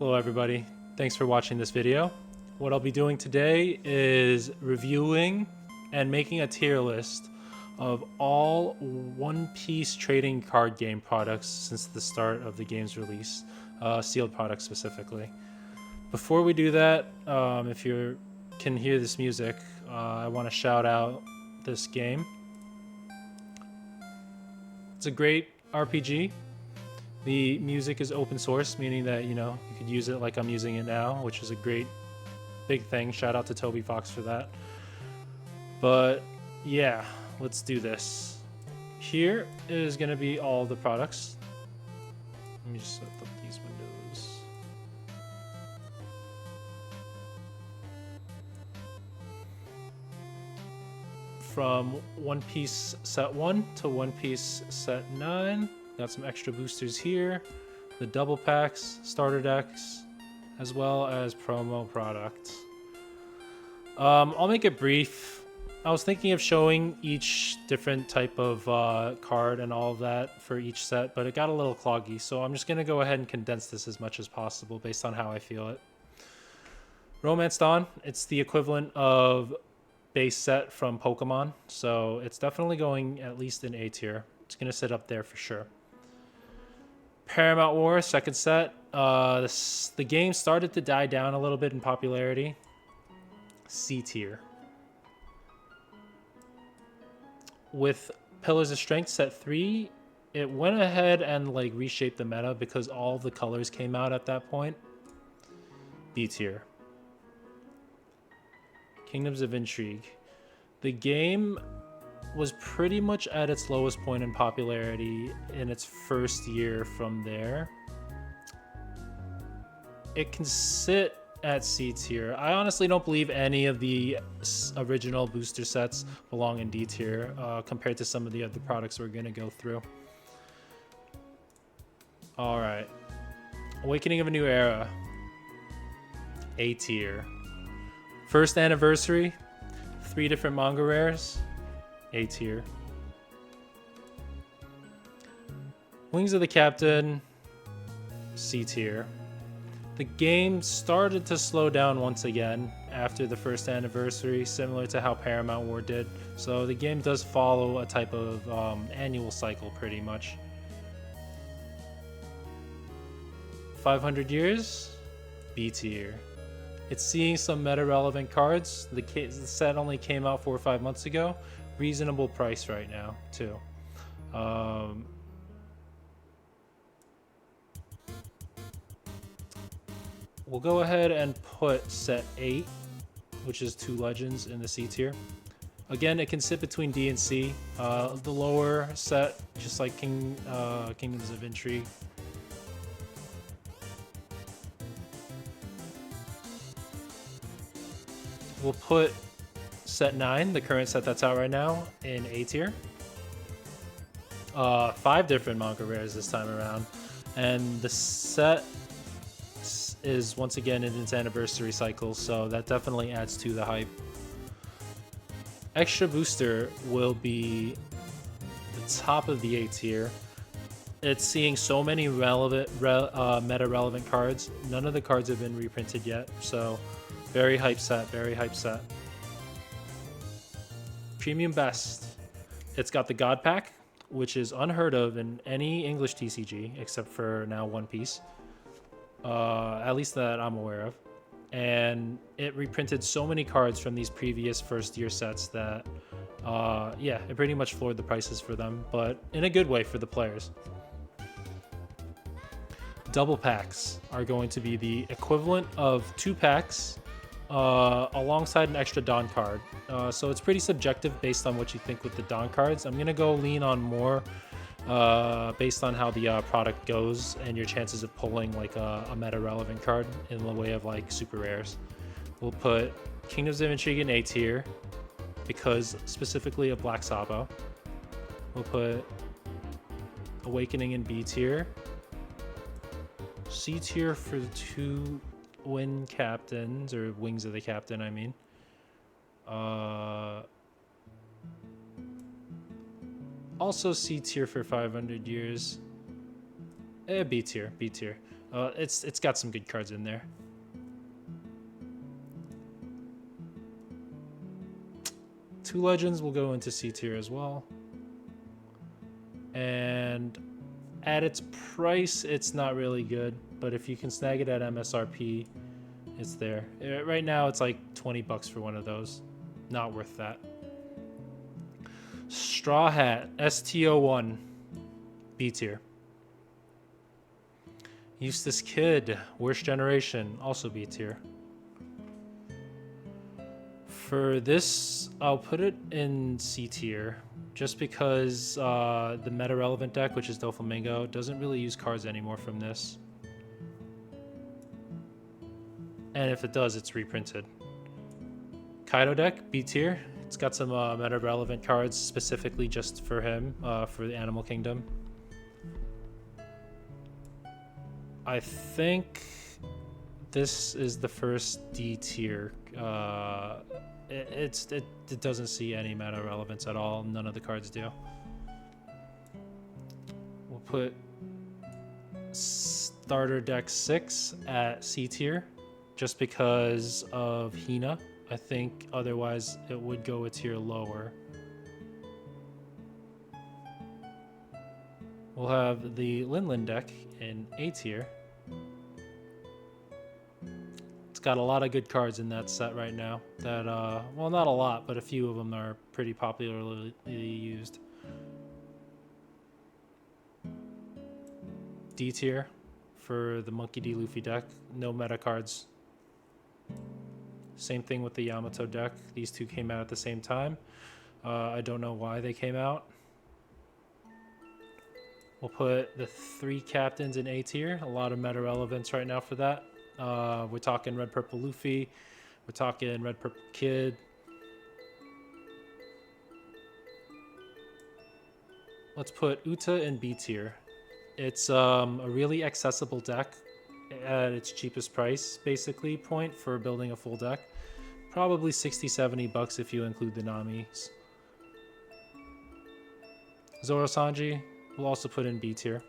Hello everybody, thanks for watching this video. What I'll be doing today is reviewing and making a tier list of all One Piece trading card game products since the start of the game's release, sealed products specifically. Before we do that, if you can hear this music, I want to shout out this game. It's a great RPG. The music is open source, meaning that, you could use it like I'm using it now, which is a great big thing. Shout out to Toby Fox for that. But yeah, let's do this. Here is going to be all the products. Let me just set up these windows. From One Piece Set 1 to One Piece Set 9. Got some extra boosters here, the double packs, starter decks, as well as promo products. I'll make it brief. I was thinking of showing each different type of card and all of that for each set, but it got a little cloggy, so I'm just going to go ahead and condense this as much as possible based on how I feel it. Romance Dawn, it's the equivalent of base set from Pokemon, so it's definitely going at least in A tier. It's going to sit up there for sure. Paramount War, second set. The game started to die down a little bit in popularity. C tier. With Pillars of Strength, set 3, it went ahead and reshaped the meta because all the colors came out at that point. B tier. Kingdoms of Intrigue. The game was pretty much at its lowest point in popularity in its first year from there. It can sit at C tier. I honestly don't believe any of the original booster sets belong in D tier compared to some of the other products we're going to go through. Alright. Awakening of a New Era. A tier. First Anniversary. 3 different manga rares. A tier. Wings of the Captain, C tier. The game started to slow down once again after the first anniversary, similar to how Paramount War did. So the game does follow a type of annual cycle pretty much. 500 Years, B tier. It's seeing some meta-relevant cards. The set only came out 4 or 5 months ago. Reasonable price right now too. We'll go ahead and put set 8, which is 2 legends, in the C tier. Again, it can sit between D and C. The lower set, just like Kingdoms of Intrigue. We'll put set 9, the current set that's out right now, in A tier. 5 different manga rares this time around. And the set is once again in its anniversary cycle, so that definitely adds to the hype. Extra Booster will be the top of the A tier. It's seeing so many meta-relevant cards. None of the cards have been reprinted yet, so very hype set, very hype set. Premium Best. It's got the God Pack, which is unheard of in any English TCG, except for now One Piece. At least that I'm aware of. And it reprinted so many cards from these previous first year sets that, yeah, it pretty much floored the prices for them, but in a good way for the players. Double packs are going to be the equivalent of 2 packs alongside an extra Dawn card. So it's pretty subjective based on what you think with the Dawn cards. I'm going to go lean on more based on how the product goes and your chances of pulling a meta-relevant card in the way of super rares. We'll put Kingdoms of Intrigue in A tier because specifically of Black Sabo. We'll put Awakening in B tier. C tier for the 2 Wind Captains, or Wings of the Captain, I mean. Also C tier for 500 Years. B tier, B tier. It's got some good cards in there. Two Legends will go into C tier as well. And at its price, it's not really good, but if you can snag it at MSRP, it's there. Right now, it's like 20 bucks for one of those. Not worth that. Straw Hat, STO1, B tier. Eustace Kid, Worst Generation, also B tier. For this, I'll put it in C tier, just because the meta-relevant deck, which is Doflamingo, doesn't really use cards anymore from this. And if it does, it's reprinted. Kaido deck, B tier. It's got some meta-relevant cards specifically just for him, for the Animal Kingdom. I think this is the first D tier. It doesn't see any meta relevance at all. None of the cards do. We'll put starter deck 6 at C tier, just because of Hina. I think otherwise it would go a tier lower. We'll have the Linlin deck in A tier. It's got a lot of good cards in that set right now. That, well, not a lot, but a few of them are pretty popularly used. D tier for the Monkey D. Luffy deck. No meta cards. Same thing with the Yamato deck. These two came out at the same time. I don't know why they came out. We'll put the 3 captains in A tier. A lot of meta relevance right now for that. We're talking Red Purple Luffy. We're talking Red Purple Kid. Let's put Uta in B tier. It's a really accessible deck at its cheapest price, basically, point for building a full deck. Probably 60-70 bucks if you include the Namis. Zoro Sanji we'll also put in B tier.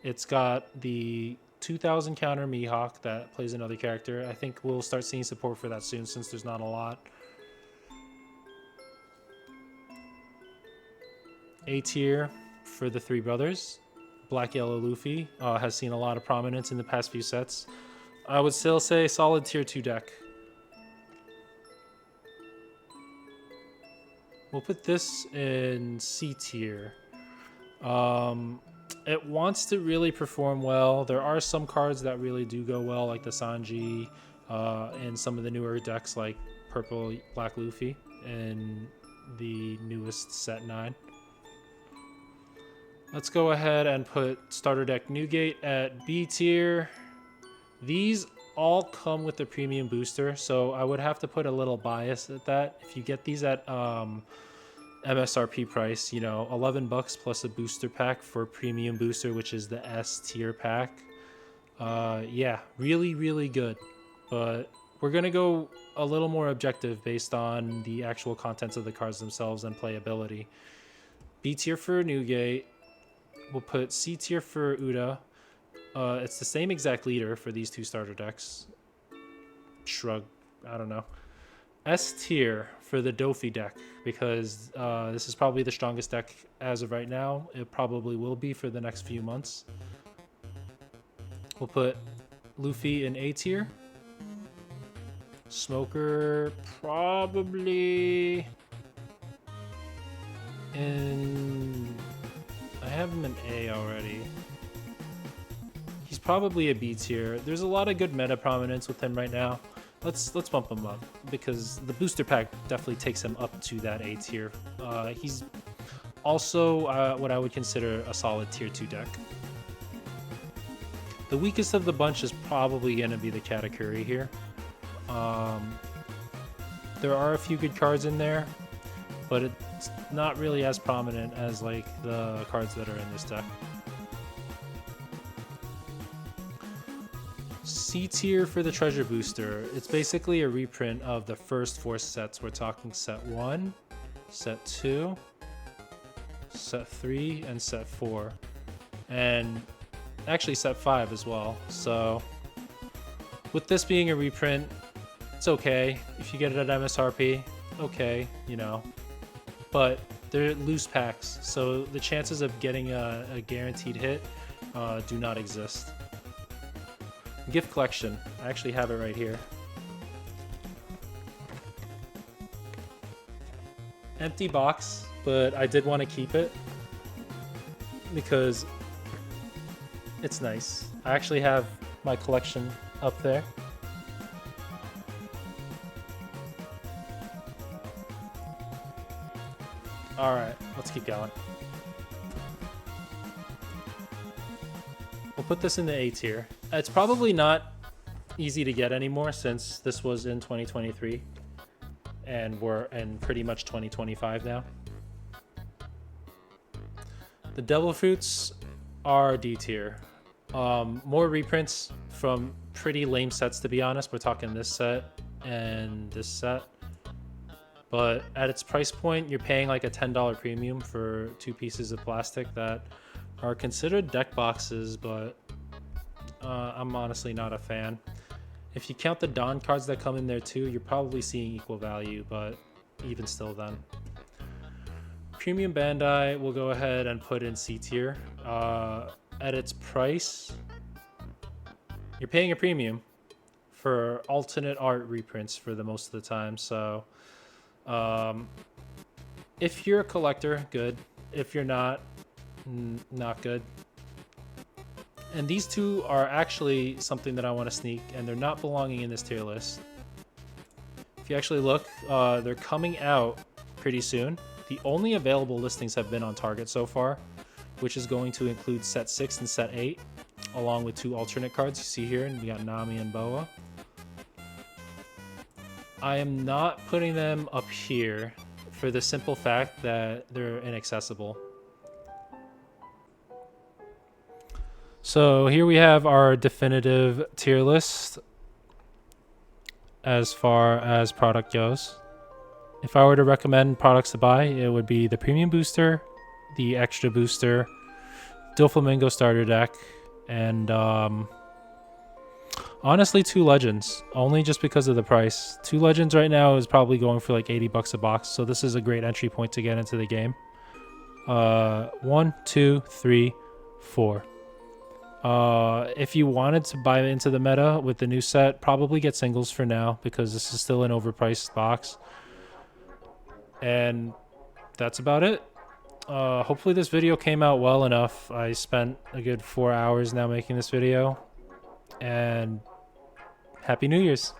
It's got the 2000 counter Mihawk that plays another character. I think we'll start seeing support for that soon since there's not a lot. A tier for the 3 brothers. Black Yellow Luffy has seen a lot of prominence in the past few sets. I would still say solid tier 2 deck. We'll put this in C tier. It wants to really perform well. There are some cards that really do go well, like the Sanji, and some of the newer decks like Purple Black Luffy and the newest set 9. Let's go ahead and put starter deck Newgate at B tier. These all come with the premium booster, so I would have to put a little bias at that. If you get these at MSRP price, you know, 11 bucks plus a booster pack for premium booster, which is the S tier pack. Yeah, really, really good. But we're going to go a little more objective based on the actual contents of the cards themselves and playability. B tier for Newgate. We'll put C tier for Uda. It's the same exact leader for these 2 starter decks. Shrug, I don't know. S tier for the Dofi deck, because this is probably the strongest deck as of right now. It probably will be for the next few months. We'll put Luffy in A tier. Smoker probably in... I have him in A already. He's probably a B tier. There's a lot of good meta prominence with him right now. Let's bump him up, because the booster pack definitely takes him up to that A tier. He's also what I would consider a solid tier 2 deck. The weakest of the bunch is probably going to be the Katakuri here. There are a few good cards in there, but it's not really as prominent as like the cards that are in this deck. C tier for the treasure booster. It's basically a reprint of the first 4 sets. We're talking set 1, set 2, set 3, and set 4. And actually set 5 as well. So with this being a reprint, it's okay. If you get it at MSRP, okay, you know. But they're loose packs, so the chances of getting a guaranteed hit do not exist. Gift collection. I actually have it right here. Empty box, but I did want to keep it because it's nice. I actually have my collection up there. Alright, let's keep going. We'll put this in the A tier. It's probably not easy to get anymore since this was in 2023 and we're in pretty much 2025 now. The Devil Fruits are D tier. More reprints from pretty lame sets, to be honest. We're talking this set and this set. But at its price point, you're paying like a $10 premium for 2 pieces of plastic that are considered deck boxes, but I'm honestly not a fan. If you count the Dawn cards that come in there too, you're probably seeing equal value, but even still then. Premium Bandai, we'll go ahead and put in C tier. At its price, you're paying a premium for alternate art reprints for the most of the time, so if you're a collector, good. If you're not, not good. And these two are actually something that I want to sneak, and they're not belonging in this tier list. If you actually look, they're coming out pretty soon. The only available listings have been on Target so far, which is going to include set 6 and set 8, along with 2 alternate cards you see here, and we got Nami and Boa. I am not putting them up here for the simple fact that they're inaccessible. So here we have our definitive tier list as far as product goes. If I were to recommend products to buy, it would be the Premium Booster, the Extra Booster, Doflamingo Starter Deck, and honestly 2 Legends, only just because of the price. 2 Legends right now is probably going for like 80 bucks a box, so this is a great entry point to get into the game. 1, 2, 3, 4. If you wanted to buy into the meta with the new set, probably get singles for now because this is still an overpriced box. And that's about it. Hopefully this video came out well enough. I spent a good 4 hours now making this video. And Happy New Year's.